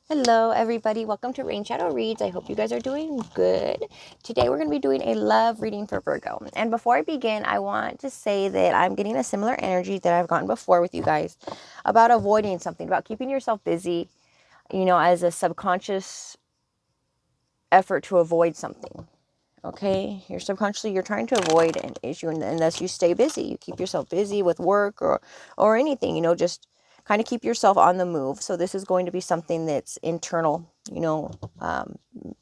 Hello everybody, welcome to Rain Shadow Reads. I hope you guys are doing good. Today we're going to be doing a love reading for Virgo. And before I begin, I want to say that I'm getting a similar energy that I've gotten before with you guys about avoiding something, about keeping yourself busy, as a subconscious effort to avoid something. Okay, you're trying to avoid an issue, and unless you stay busy, you keep yourself busy with work or anything, just kind of keep yourself on the move. So this is going to be something that's internal.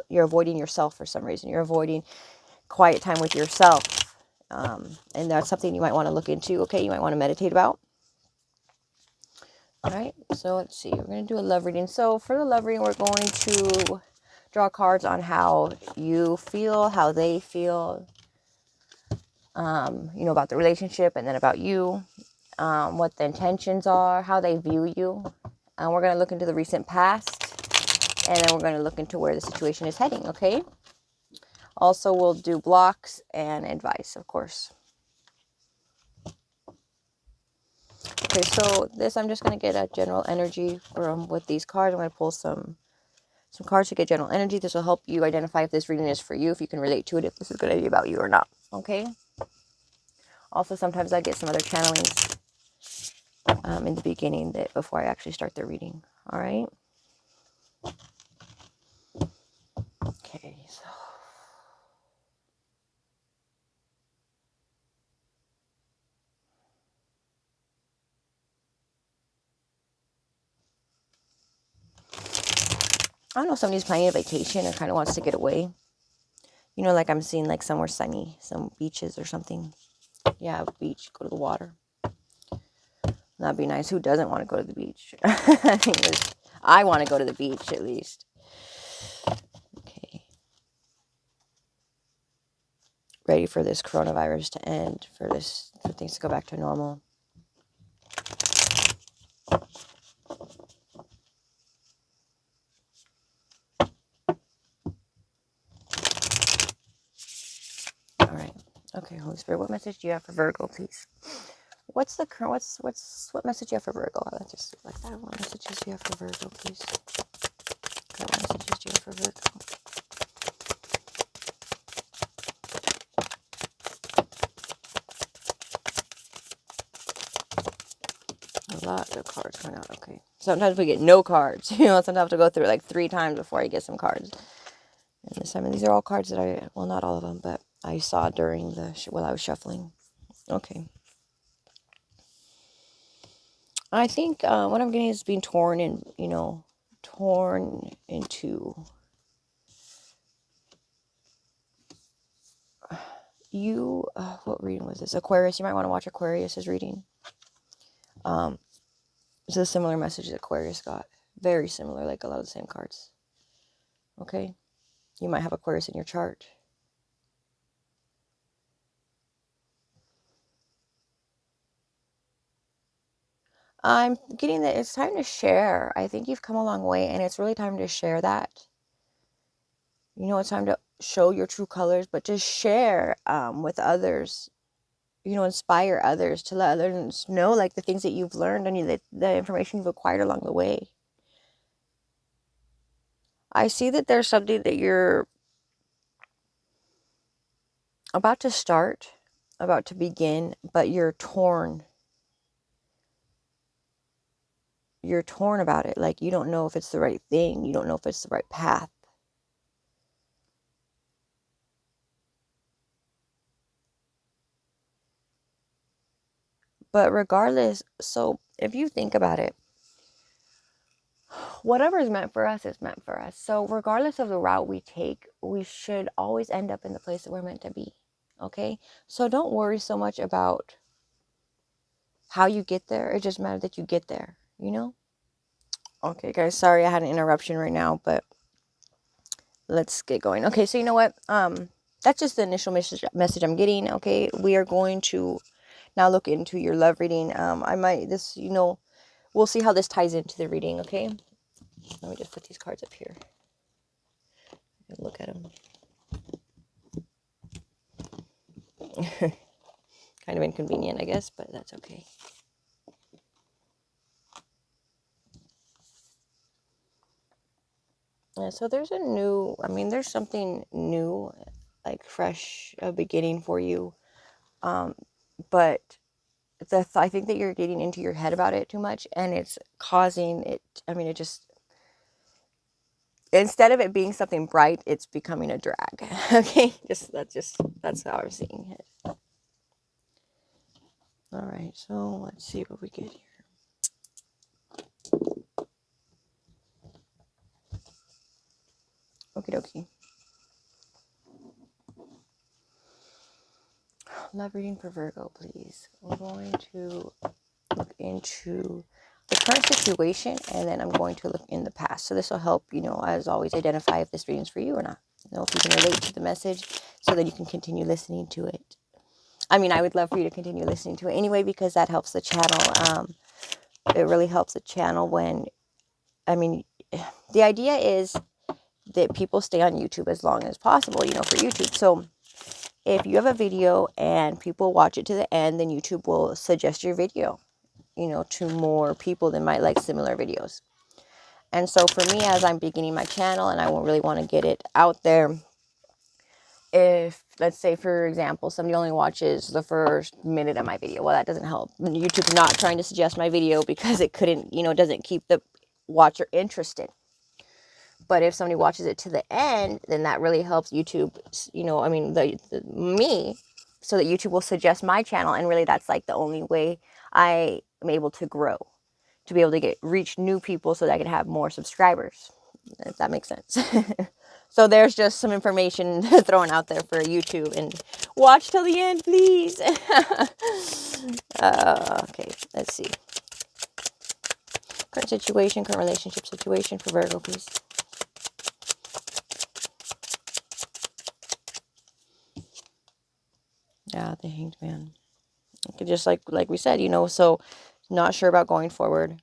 You're avoiding yourself for some reason. You're avoiding quiet time with yourself, and that's something you might want to look into. Okay, you might want to meditate about. All right, so let's see. We're going to do a love reading. So for the love reading, we're going to draw cards on how you feel, how they feel, about the relationship, and then about you, what the intentions are, how they view you. And we're going to look into the recent past, and then we're going to look into where the situation is heading, okay? Also, we'll do blocks and advice, of course. Okay, so I'm just going to get a general energy with these cards. I'm going to pull some cards to get general energy. This will help you identify if this reading is for you, if you can relate to it, if this is going to be about you or not, okay? Also, sometimes I get some other channelings in the beginning before I actually start the reading. All right. Okay. So I don't know if somebody's planning a vacation or kind of wants to get away. Like I'm seeing like somewhere sunny, some beaches or something. Yeah, beach. Go to the water. That'd be nice. Who doesn't want to go to the beach? I want to go to the beach at least. Okay. Ready for this coronavirus to end, for things to go back to normal. All right. Okay, Holy Spirit, what message do you have for Virgo, please? What message do you have for Virgo? Let's just do like that. What messages do you have for Virgo, please? Okay, what messages do you have for Virgo? A lot of cards coming out. Okay. Sometimes we get no cards. Sometimes I have to go through it like 3 times before I get some cards. And this time, these are all cards that not all of them, but I saw during while I was shuffling. Okay. I think what I'm getting is being torn into you. What reading was this? Aquarius. You might want to watch Aquarius's reading. It's a similar message that Aquarius got. Very similar, like a lot of the same cards. Okay? You might have Aquarius in your chart. I'm getting that it's time to share. I think you've come a long way, and it's really time to share that. It's time to show your true colors, but to share with others. Inspire others, to let others know, like, the things that you've learned and the information you've acquired along the way. I see that there's something that you're about to start, about to begin, but you're torn. You're torn about it. Like, you don't know if it's the right thing. You don't know if it's the right path. But regardless, so if you think about it, whatever is meant for us is meant for us. So regardless of the route we take, we should always end up in the place that we're meant to be. Okay? So don't worry so much about how you get there. It just matters that you get there, Okay, guys, sorry I had an interruption right now, but let's get going. Okay, so you know what? That's just the initial message I'm getting. Okay, we are going to now look into your love reading. We'll see how this ties into the reading. Okay, let me just put these cards up here. Look at them. Kind of inconvenient, I guess, but that's okay. Yeah, so there's a new, there's something new, like fresh beginning for you. But I think that you're getting into your head about it too much, and it's causing it. It just, instead of it being something bright, it's becoming a drag. Okay, that's how I'm seeing it. All right, so let's see what we get here. Okie dokie. Love reading for Virgo, please. I'm going to look into the current situation, and then I'm going to look in the past. So this will help, as always, identify if this reading is for you or not. If you can relate to the message, so that you can continue listening to it. I would love for you to continue listening to it anyway, because that helps the channel. It really helps the channel when, the idea is that people stay on YouTube as long as possible, for YouTube. So if you have a video and people watch it to the end, then YouTube will suggest your video, to more people that might like similar videos. And so for me, as I'm beginning my channel and I won't really want to get it out there, if, let's say, for example, somebody only watches the first minute of my video, well, that doesn't help. YouTube's not trying to suggest my video because it couldn't, doesn't keep the watcher interested. But if somebody watches it to the end, then that really helps YouTube, me, so that YouTube will suggest my channel. And really, that's like the only way I am able to grow, to be able to reach new people so that I can have more subscribers, if that makes sense. So there's just some information thrown out there for YouTube, and watch till the end, please. Okay, let's see. Current situation, current relationship situation for Virgo, please. Yeah, the Hanged Man. Just like we said, so not sure about going forward.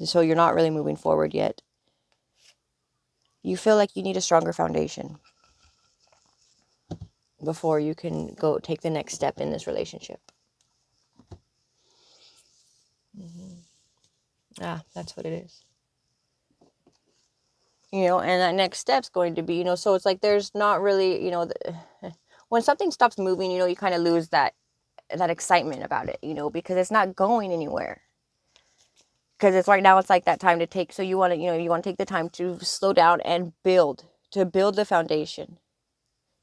So you're not really moving forward yet. You feel like you need a stronger foundation before you can go take the next step in this relationship. That's what it is. And that next step's going to be, so it's like there's not really, when something stops moving, you kind of lose that excitement about it, because it's not going anywhere. Because it's right now, it's like that time to take, so you want to take the time to slow down and build the foundation,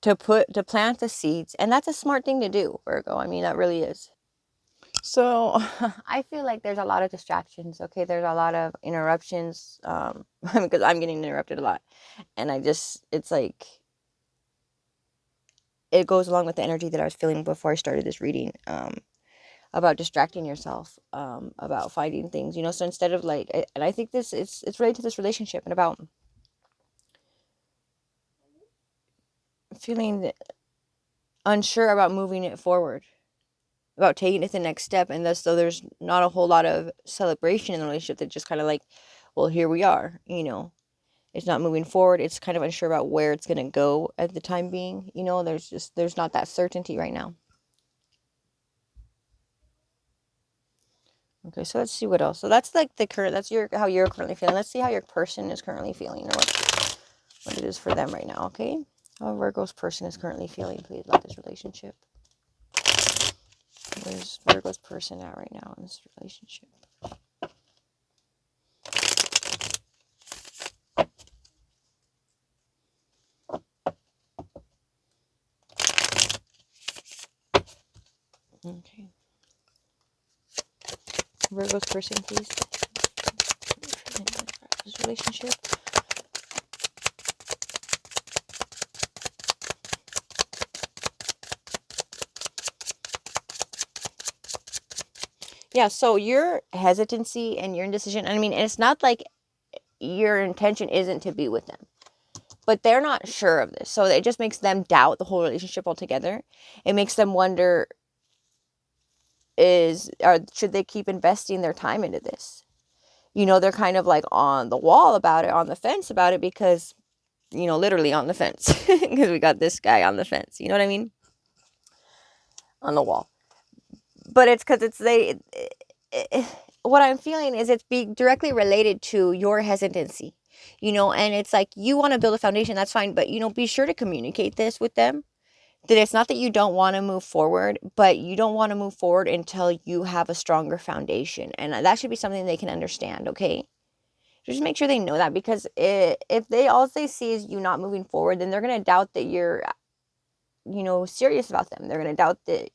to plant the seeds. And that's a smart thing to do, Virgo. That really is. So I feel like there's a lot of distractions. Okay, there's a lot of interruptions, because I'm getting interrupted a lot, and it's like, it goes along with the energy that I was feeling before I started this reading, about distracting yourself, about finding things, so instead of like, and I think it's related to this relationship, and about feeling unsure about moving it forward, about taking it to the next step. And thus, though there's not a whole lot of celebration in the relationship, that just kind of like, well, here we are, it's not moving forward. It's kind of unsure about where it's going to go at the time being, there's not that certainty right now. Okay, so let's see what else. So that's like that's how you're currently feeling. Let's see how your person is currently feeling, or what it is for them right now, okay? How Virgo's person is currently feeling, please, about this relationship. Where's Virgo's person at right now in this relationship? Okay. Virgo's person, please. This relationship. Yeah, so your hesitancy and your indecision, it's not like your intention isn't to be with them, but they're not sure of this. So it just makes them doubt the whole relationship altogether. It makes them wonder, should they keep investing their time into this? They're kind of like on the wall about it, on the fence about it, because, literally on the fence, because we got this guy on the fence, you know what I mean? On the wall. But it's because what I'm feeling is it's being directly related to your hesitancy. you know, and it's like, you want to build a foundation, that's fine, but, you know, be sure to communicate this with them, that it's not that you don't want to move forward, but you don't want to move forward until you have a stronger foundation. And that should be something they can understand, okay? Just make sure they know that, because if they all they see is you not moving forward, then they're going to doubt that you're, you know, serious about them. They're going to doubt that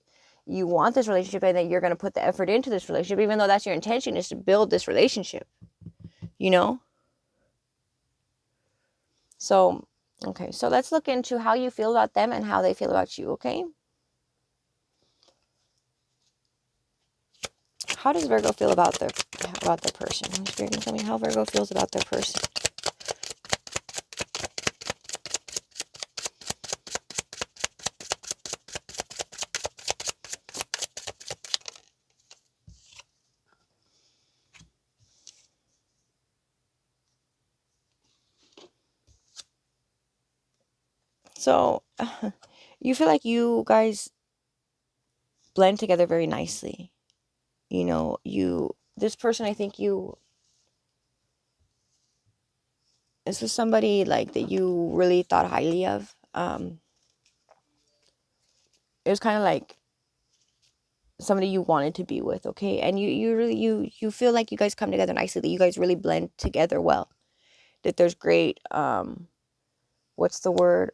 you want this relationship and that you're going to put the effort into this relationship, even though that's your intention, is to build this relationship, you know? So, okay, so let's look into how you feel about them and how they feel about you, okay? How does Virgo feel about their person? Spirit, can tell me how Virgo feels about their person. So, you feel like you guys blend together very nicely. You know, this person, I think this is somebody like that you really thought highly of. It was kind of like somebody you wanted to be with, okay? And you really, you feel like you guys come together nicely, that you guys really blend together well, that there's great, what's the word?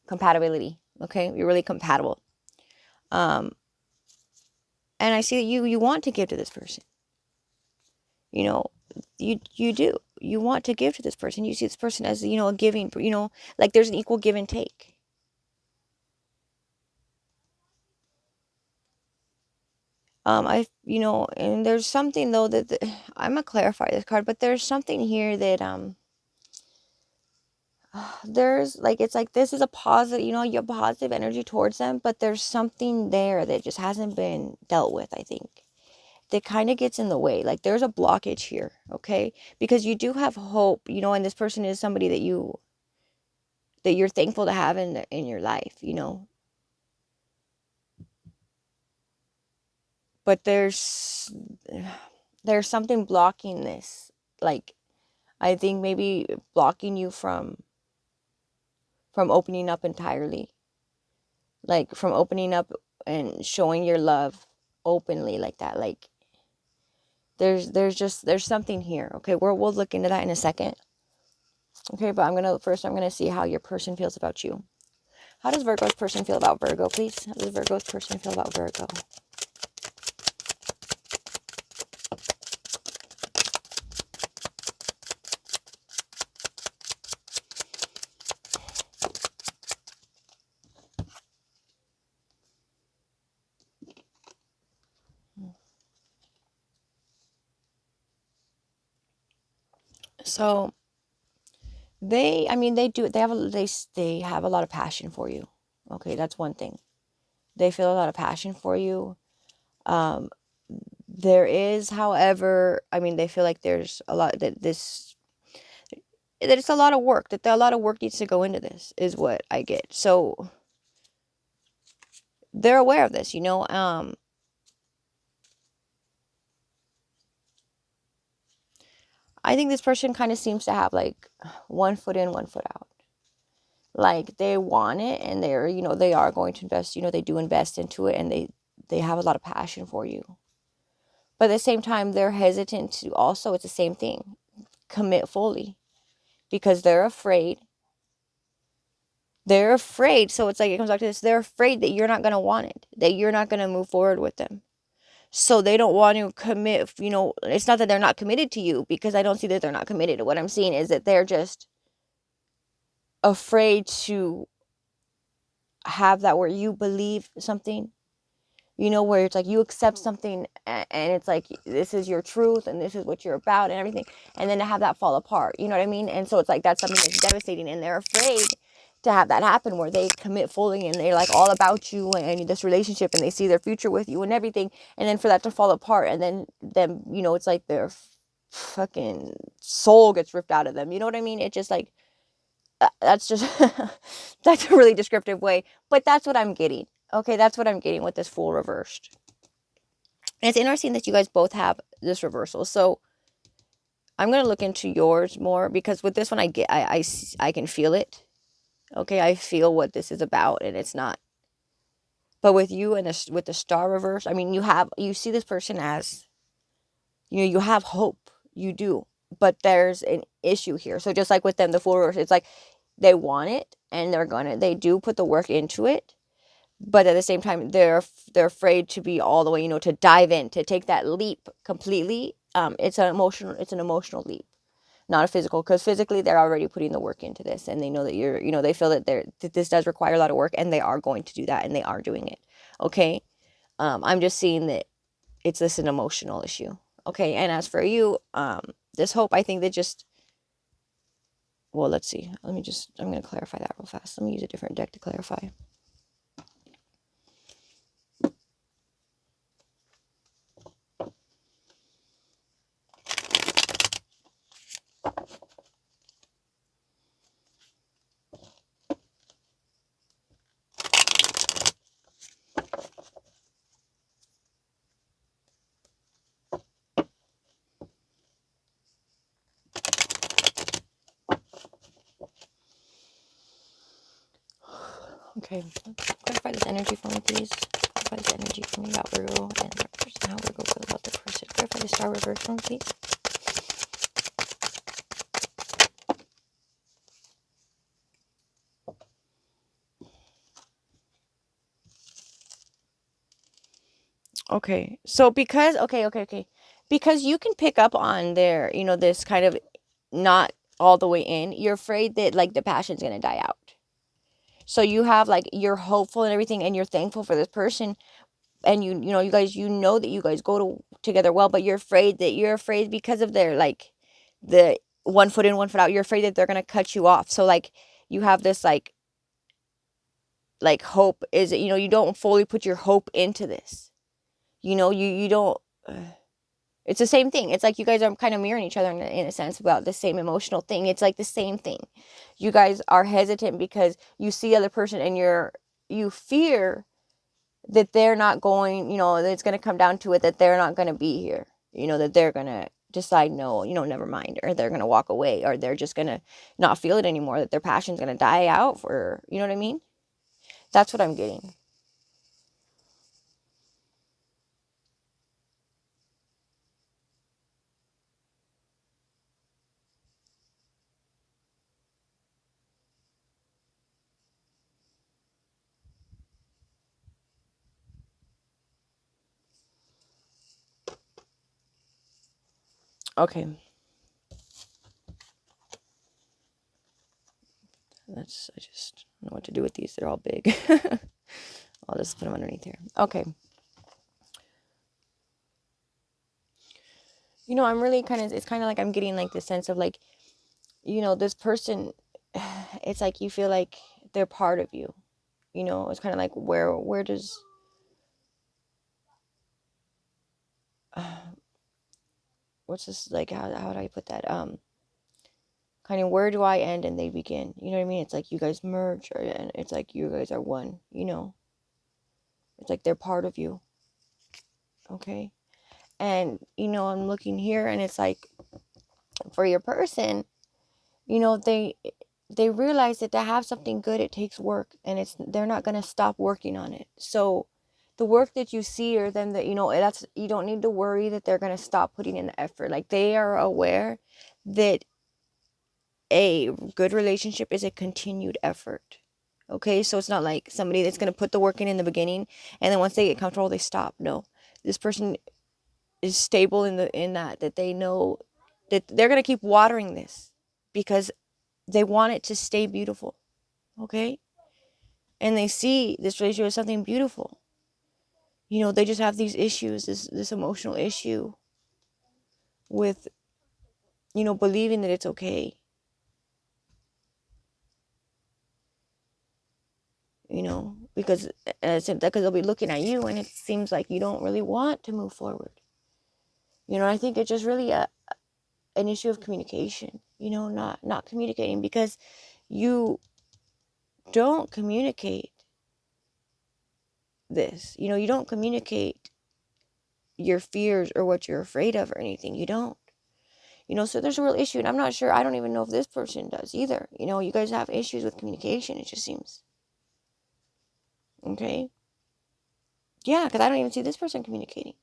Compatibility, okay? You're really compatible. And I see that you want to give to this person. You know, you do. You want to give to this person. You see this person as, you know, a giving, you know, like there's an equal give and take. You know, and there's something though that I'm gonna clarify this card, but there's something here that, there's like, it's like, this is a positive, you know, you have positive energy towards them, but there's something there that just hasn't been dealt with, I think, that kind of gets in the way. Like there's a blockage here, okay? Because you do have hope, you know, and this person is somebody that you're thankful to have in your life, you know. But there's something blocking this. Like, I think maybe blocking you from opening up entirely. Like from opening up and showing your love openly like that. Like there's something here. Okay, we'll look into that in a second. Okay, but I'm gonna see how your person feels about you. How does Virgo's person feel about Virgo, please? How does Virgo's person feel about Virgo? So they have a lot of passion for you. Okay, that's one thing. They feel a lot of passion for you. There is, however, they feel like there's a lot that it's a lot of work, that a lot of work needs to go into this, is what I get. So they're aware of this, you know. I think this person kind of seems to have like one foot in, one foot out. Like they want it, and they're, you know, they are going to invest, you know, they do invest into it, and they have a lot of passion for you. But at the same time, they're hesitant to also, it's the same thing, commit fully, because they're afraid. They're afraid. So it's like, it comes back to this. They're afraid that you're not going to want it, that you're not going to move forward with them. So they don't want to commit, you know. It's not that they're not committed to you, because I don't see that they're not committed. What I'm seeing is that they're just afraid to have that where you believe something, you know, where it's like you accept something, and it's like, this is your truth and this is what you're about and everything, and then to have that fall apart, you know what I mean? And so it's like, that's something that's devastating, and they're afraid to have that happen, where they commit fully and they're like all about you and this relationship, and they see their future with you and everything, and then for that to fall apart, and then them, you know, it's like their fucking soul gets ripped out of them, you know what I mean? It's just like, that's just that's a really descriptive way, but that's what I'm getting. Okay, that's what I'm getting with this Fool reversed. And it's interesting that you guys both have this reversal. So I'm going to look into yours more, because with this one, I can feel it. Okay. I feel what this is about, and it's not, but with you and this, with the star reverse, I mean, you see this person as, you have hope, you do, but there's an issue here. So just like with them, the Fool reverse, it's like they want it, and they do put the work into it, but at the same time, they're afraid to be all the way, to dive in, to take that leap completely. It's an emotional leap, not a physical, because physically they're already putting the work into this, and they know that they feel that this does require a lot of work, and they are going to do that, and they are doing it. Okay. I'm just seeing that it's just an emotional issue. Okay. And as for you, this hope, I think that just, well, let's see. I'm going to clarify that real fast. Let me use a different deck to clarify. Okay, clarify this energy for me, please. Clarify this energy for me about Virgo and the person, how Virgo feels about the person. Clarify the star reverse for me, please. Okay, so because you can pick up on their, this kind of not all the way in, you're afraid that like the passion's gonna die out. So you have like, you're hopeful and everything, and you're thankful for this person, and you guys, that you guys together well, but you're afraid because of their like the 1 foot in, 1 foot out. You're afraid that they're gonna cut you off. So like you have this like hope is, you don't fully put your hope into this. You don't. It's the same thing. It's like you guys are kind of mirroring each other in a sense about the same emotional thing. It's like the same thing. You guys are hesitant because you see the other person, and you fear that they're not going, that it's going to come down to it, that they're not going to be here, that they're going to decide, no, never mind, or they're going to walk away, or they're just going to not feel it anymore, that their passion's going to die out for, you know what I mean? That's what I'm getting. Okay. I just don't know what to do with these. They're all big. I'll just put them underneath here. Okay. I'm really it's kind of like I'm getting like this sense of like, this person, it's like you feel like they're part of you. It's kind of like where does, what's this, like, how do I put that? Kind of where do I end and they begin? You know what I mean? It's like you guys merge, and it's like you guys are one, It's like they're part of you. Okay? And, I'm looking here, and it's like for your person, they realize that to have something good, it takes work, and they're not going to stop working on it. So the work that you see, or them, that that's, you don't need to worry that they're going to stop putting in the effort. Like, they are aware that a good relationship is a continued effort. Okay, so it's not like somebody that's going to put the work in the beginning, and then once they get comfortable, they stop. No, this person is stable in that they know that they're going to keep watering this because they want it to stay beautiful. Okay, and they see this relationship as something beautiful. They just have these issues, this emotional issue with, believing that it's okay. Because they'll be looking at you, and it seems like you don't really want to move forward. I think it's just really an issue of communication. Not communicating, because you don't communicate this. You don't communicate your fears or what you're afraid of or anything. You don't. You know, so there's a real issue, and I'm not sure, I don't even know if this person does either. You know, you guys have issues with communication, it just seems. Okay? Yeah, because I don't even see this person communicating.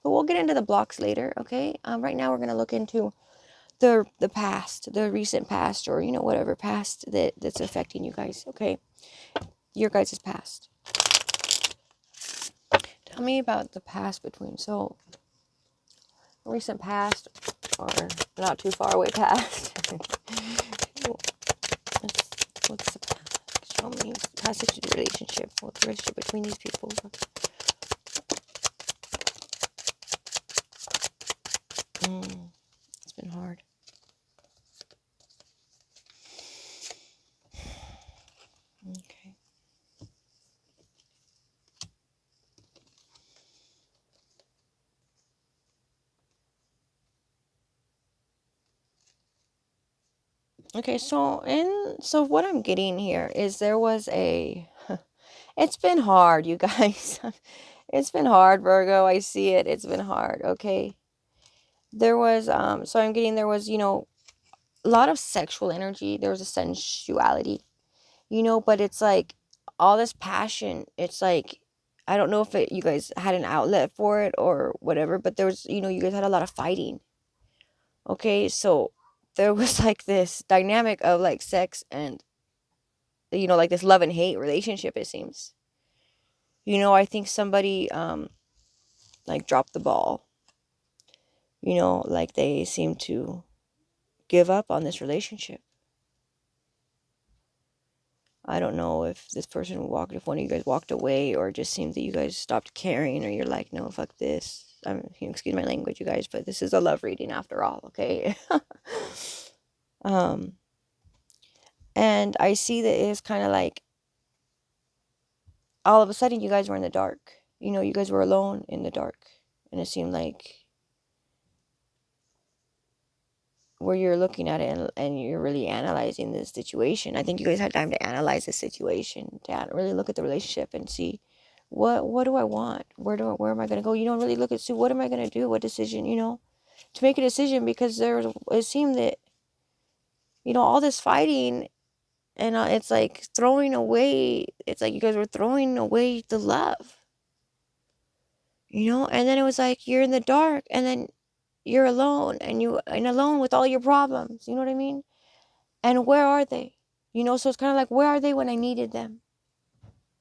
But we'll get into the blocks later, okay? Right now we're going to look into the past, the recent past, or, you know, whatever past that's affecting you guys, okay? Your guys' past. Tell me about the past between, so, recent past, or not too far away past. What's the past? Show me past relationship. What's the relationship between these people? It's been hard. Okay. Okay, so what I'm getting here is there was a it's been hard, you guys. It's been hard, Virgo. I see it. It's been hard, okay? There was so I'm getting there was, you know, a lot of sexual energy. There was a sensuality, you know, but it's like all this passion. It's like I don't know if you guys had an outlet for it or whatever, but there was, you know, you guys had a lot of fighting. Okay, so there was like this dynamic of like sex and, you know, like this love and hate relationship, it seems. You know, I think somebody like dropped the ball. You know, like they seem to give up on this relationship. I don't know if this person walked, if one of you guys walked away, or it just seemed that you guys stopped caring, or you're like, no, fuck this. Excuse my language, you guys, but this is a love reading after all, okay? And I see that it's kind of like all of a sudden you guys were in the dark. You know, you guys were alone in the dark, and it seemed like where you're looking at it and you're really analyzing this situation. I think you guys had time to analyze the situation, to really look at the relationship and see what do I want? Where am I going to go? You know, really look at, see, what am I going to do? What decision, you know, to make a decision, because it seemed that, you know, all this fighting and it's like throwing away, it's like you guys were throwing away the love, you know, and then it was like you're in the dark and then you're alone and alone with all your problems, you know what I mean? And where are they? You know, so it's kind of like, where are they when I needed them?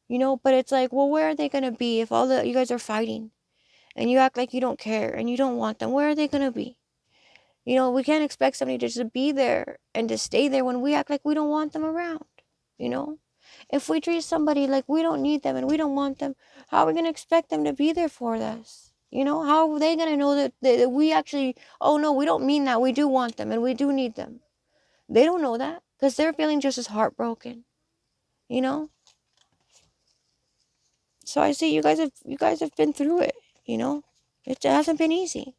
You know, but it's like, well, where are they going to be if all you guys are fighting and you act like you don't care and you don't want them? Where are they going to be? You know, we can't expect somebody to just be there and to stay there when we act like we don't want them around. You know, if we treat somebody like we don't need them and we don't want them, how are we going to expect them to be there for us? You know, how are they going to know that we actually, oh no, we don't mean that. We do want them and we do need them. They don't know that because they're feeling just as heartbroken, you know? So I see you guys have been through it, you know? It hasn't been easy.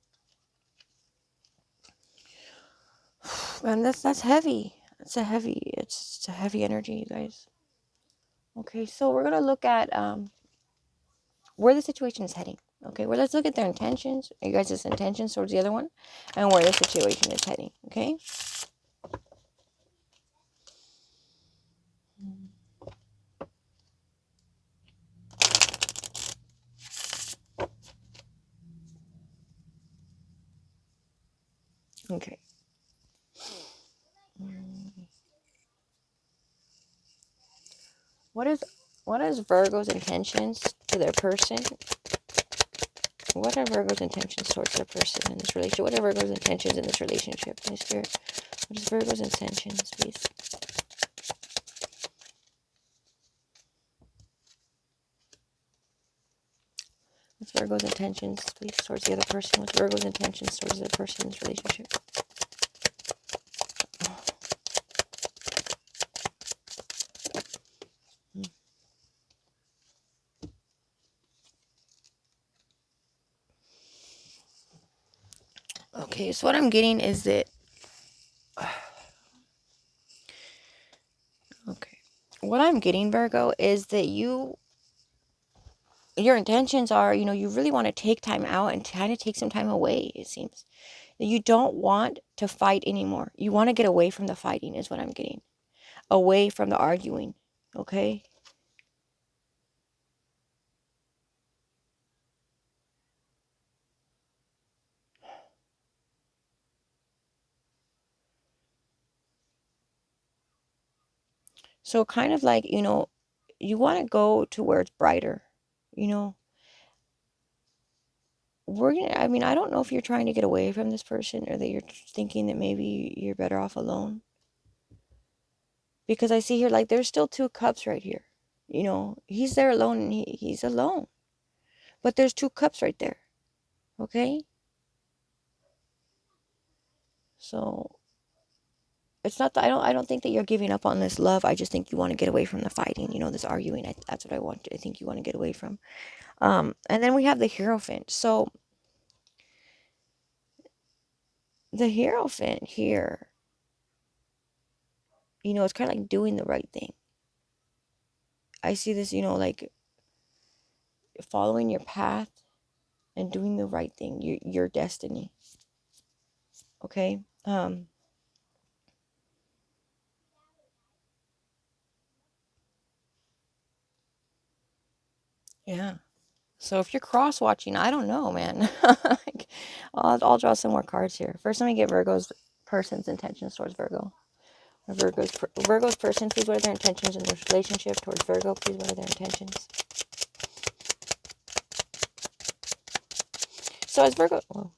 And that's heavy. It's a heavy energy, you guys. Okay, so we're gonna look at where the situation is heading. Okay, well, let's look at their intentions, you guys' intentions towards the other one, and where the situation is heading. Okay. Okay. What is Virgo's intentions to their person? What are Virgo's intentions towards their person in this relationship? What are Virgo's intentions in this relationship? My spirit. What is Virgo's intentions, please? What's Virgo's intentions, please, towards the other person? What's Virgo's intentions towards the other person in this relationship? Okay, so what I'm getting is that... Okay. What I'm getting, Virgo, is that you your intentions are, you know, you really want to take time out and kind of take some time away, it seems. You don't want to fight anymore. You want to get away from the fighting is what I'm getting. Away from the arguing, okay? So kind of like, you know, you want to go to where it's brighter, you know. I mean, I don't know if you're trying to get away from this person or that you're thinking that maybe you're better off alone. Because I see here, like, there's still 2 cups right here. You know, he's there alone and he's alone. But there's 2 cups right there. Okay? So it's not that I don't think that you're giving up on this love. I just think you want to get away from the fighting, you know, this arguing. That's what I think you want to get away from. And then we have the Hierophant. So the Hierophant here, you know, it's kind of like doing the right thing. I see this, you know, like following your path and doing the right thing, your destiny. Okay? Yeah. So if you're cross watching, I don't know, man. Like, I'll draw some more cards here. First, let me get Virgo's person's intentions towards Virgo. Or Virgo's person, please, what are their intentions in their relationship towards Virgo? Please, what are their intentions? So as Virgo, well,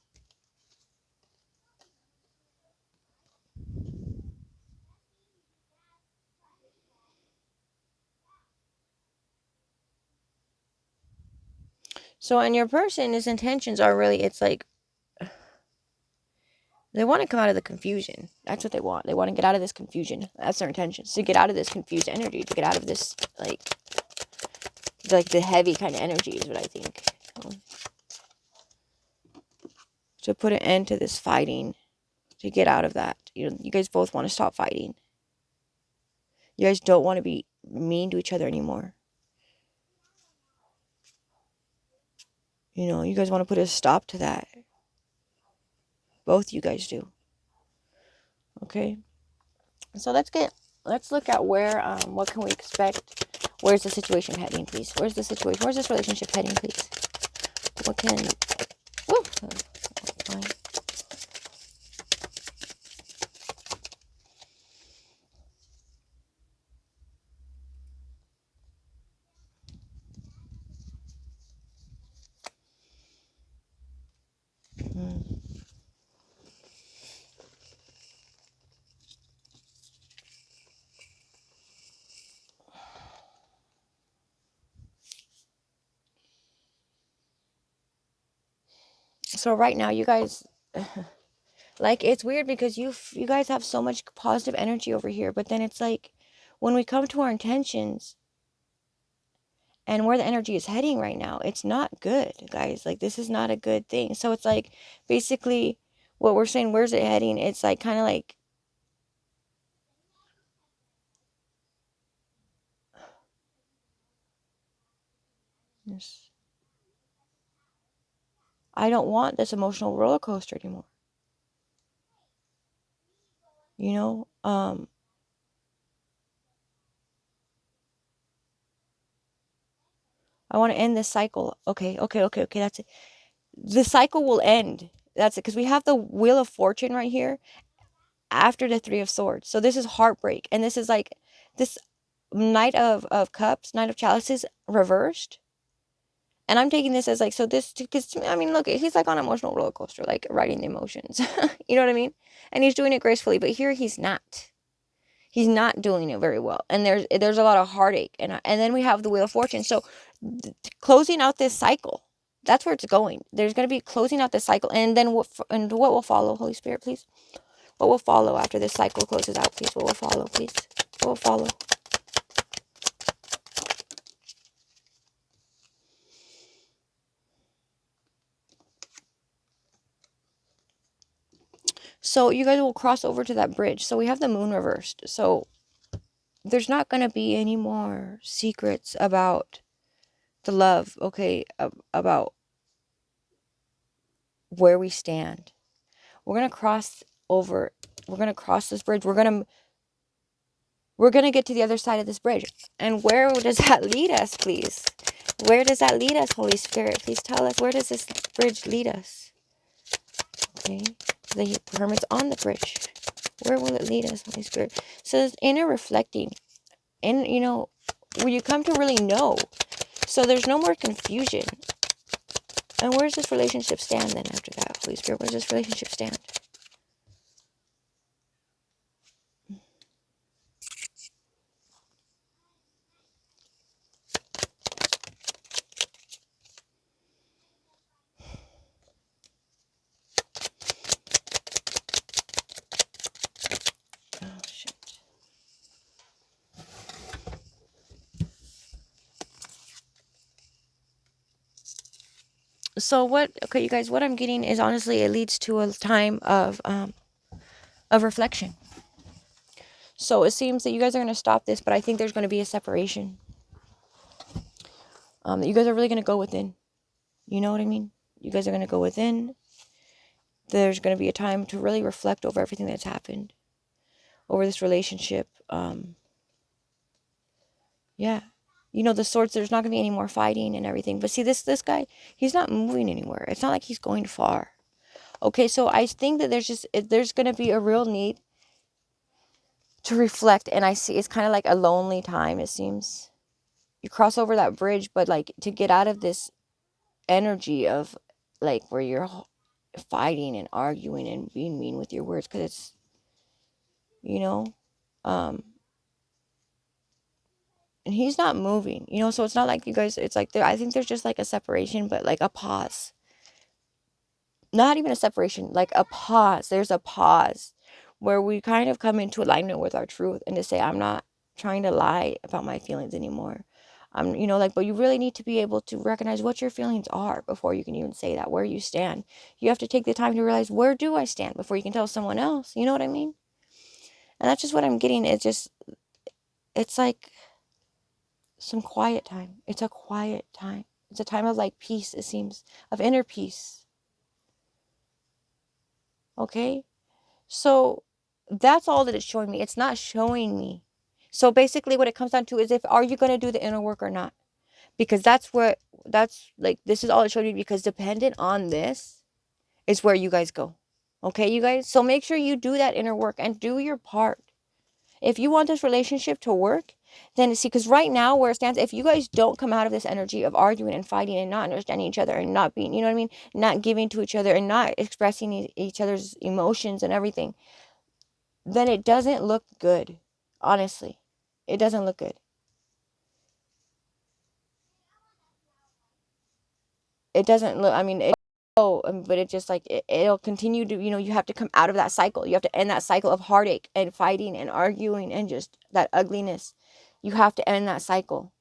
so and your person, his intentions are really, it's like they want to come out of the confusion. That's what they want. They want to get out of this confusion. That's their intentions. To get out of this confused energy. To get out of this, like the heavy kind of energy is what I think. To put an end to this fighting. To get out of that. You know, you guys both want to stop fighting. You guys don't want to be mean to each other anymore. You know, you guys want to put a stop to that. Both you guys do. Okay? So let's look at where, what can we expect? Where's the situation heading, please? Where's the situation? Where's this relationship heading, please? What can, woo, fine. So right now, you guys, like, it's weird because you guys have so much positive energy over here, but then it's like, when we come to our intentions and where the energy is heading right now, it's not good, guys. Like, this is not a good thing. So it's like, basically, what we're saying, where's it heading? It's like, kind of like, yes. I don't want this emotional roller coaster anymore. You know, I want to end this cycle. Okay, that's it. The cycle will end. That's it. Because we have the Wheel of Fortune right here after the Three of Swords. So this is heartbreak. And this is like this Knight of Cups, Knight of Chalices reversed. And I'm taking this as like, so this, because I mean, look, he's like on an emotional roller coaster, like riding the emotions. You know what I mean? And he's doing it gracefully. But here he's not. He's not doing it very well, and there's a lot of heartache, and then we have the Wheel of Fortune. So closing out this cycle, that's where it's going. There's going to be closing out this cycle, and then what will follow? Holy Spirit, please. What will follow after this cycle closes out, please? What will follow, please? What will follow? So you guys will cross over to that bridge. So we have the Moon reversed. So there's not going to be any more secrets about the love, okay, about where we stand. We're going to cross over. We're going to cross this bridge. We're going to get to the other side of this bridge. And where does that lead us, please? Where does that lead us, Holy Spirit? Please tell us, where does this bridge lead us? Okay. The hermit's on the bridge. Where will it lead us, Holy Spirit? So there's inner reflecting. And, you know, where you come to really know. So there's no more confusion. And where does this relationship stand then after that, Holy Spirit? Where does this relationship stand? Oh, shit. So okay, you guys, what I'm getting is honestly, it leads to a time of reflection. So it seems that you guys are going to stop this, but I think there's going to be a separation. That you guys are really going to go within. You know what I mean? You guys are going to go within. There's going to be a time to really reflect over everything that's happened, over this relationship. Yeah. You know, the swords, there's not going to be any more fighting and everything. But see, this guy, he's not moving anywhere. It's not like he's going far. Okay, so I think that there's going to be a real need to reflect. And I see it's kind of like a lonely time, it seems. You cross over that bridge, but like to get out of this energy of like where you're fighting and arguing and being mean with your words, because it's, you know, and he's not moving, you know, so it's not like you guys, it's like I think there's just like a separation, but like a pause. Not even a separation, like a pause. There's a pause where we kind of come into alignment with our truth and to say, I'm not trying to lie about my feelings anymore. You know, like, but you really need to be able to recognize what your feelings are before you can even say that, where you stand. You have to take the time to realize, where do I stand, before you can tell someone else. You know what I mean? And that's just what I'm getting. It's like some quiet time. It's a quiet time. It's a time of like peace, it seems, of inner peace. Okay? So that's all that it's showing me. It's not showing me. So basically what it comes down to is, are you going to do the inner work or not? Because that's like, this is all it showed me, because dependent on this is where you guys go. Okay, you guys? So make sure you do that inner work and do your part. If you want this relationship to work, then see, because right now where it stands, if you guys don't come out of this energy of arguing and fighting and not understanding each other and not being, you know what I mean? Not giving to each other and not expressing each other's emotions and everything, then it doesn't look good. Honestly, it doesn't look good. It doesn't look, I mean, but it just like, it'll continue to, you know, you have to come out of that cycle. You have to end that cycle of heartache and fighting and arguing and just that ugliness. You have to end that cycle.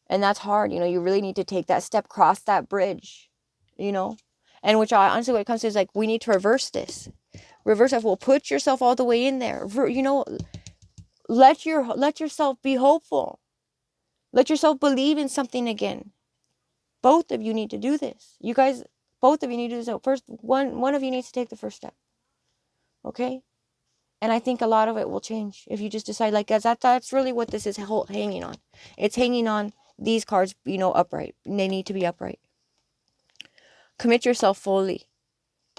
And that's hard. You know, you really need to take that step, cross that bridge, you know, and which honestly, what it comes to is like, we need to reverse this. Reverse it. Well, put yourself all the way in there. You know, let yourself be hopeful. Let yourself believe in something again. Both of you need to do this. You guys, both of you need to do this. So first, one of you needs to take the first step. Okay? And I think a lot of it will change if you just decide, like, that's really what this is hanging on. It's hanging on these cards, you know, upright. They need to be upright. Commit yourself fully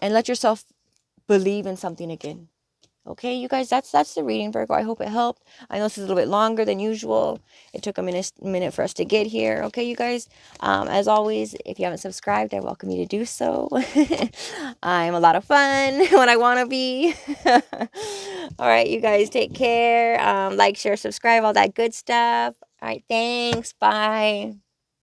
and let yourself believe in something again. Okay, you guys, that's the reading, Virgo. I hope it helped. I know this is a little bit longer than usual. It took a minute for us to get here. Okay, you guys, as always, if you haven't subscribed, I welcome you to do so. I'm a lot of fun when I want to be. All right, you guys, take care. Like, share, subscribe, all that good stuff. All right, thanks. Bye.